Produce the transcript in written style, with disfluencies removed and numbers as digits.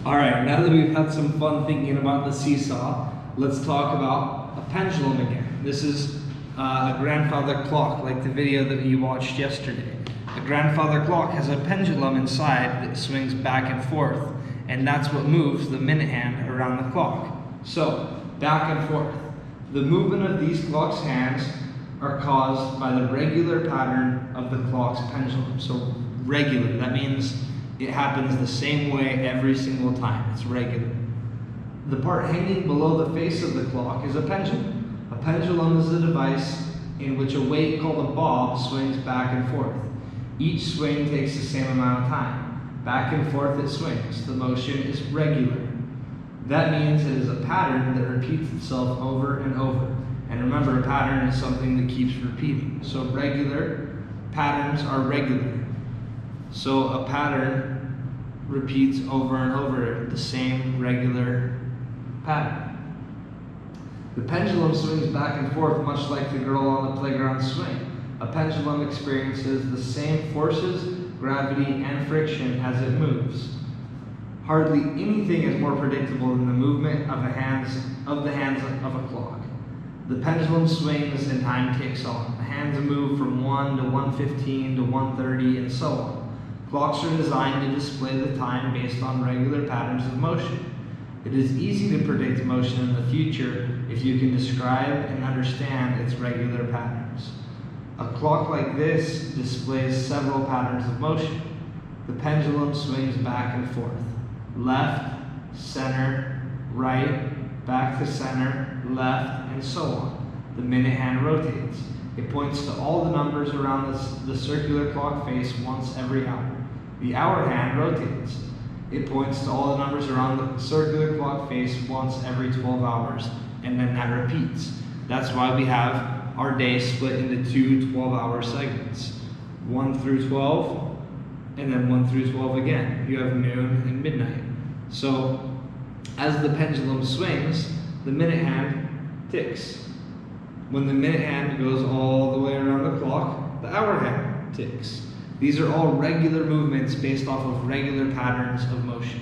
All right, now that we've had some fun thinking about the seesaw, let's talk about a pendulum again. This is a grandfather clock, like the video that you watched yesterday. A grandfather clock has a pendulum inside that swings back and forth, and that's what moves the minute hand around the clock. So, back and forth. The movement of these clock's hands are caused by the regular pattern of the clock's pendulum. So, regular, that means it happens the same way every single time. It's regular. The part hanging below the face of the clock is a pendulum. A pendulum is a device in which a weight called a bob swings back and forth. Each swing takes the same amount of time. Back and forth it swings. The motion is regular. That means it is a pattern that repeats itself over and over. And remember, a pattern is something that keeps repeating. So regular patterns are regular. So a pattern repeats over and over the same regular pattern. The pendulum swings back and forth much like the girl on the playground swing. A pendulum experiences the same forces, gravity, and friction as it moves. Hardly anything is more predictable than the movement of the hands of a clock. The pendulum swings and time ticks on. The hands move from 1 to 1:15 to 1:30 and so on. Clocks are designed to display the time based on regular patterns of motion. It is easy to predict motion in the future if you can describe and understand its regular patterns. A clock like this displays several patterns of motion. The pendulum swings back and forth. Left, center, right, back to center, left, and so on. The minute hand rotates. It points to all the numbers around the circular clock face once every hour. The hour hand rotates. It points to all the numbers around the circular clock face once every 12 hours, and then that repeats. That's why we have our day split into two 12-hour segments. 1 through 12, and then 1 through 12 again. You have noon and midnight. So, as the pendulum swings, the minute hand ticks. When the minute hand goes all the way around the clock, the hour hand ticks. These are all regular movements based off of regular patterns of motion.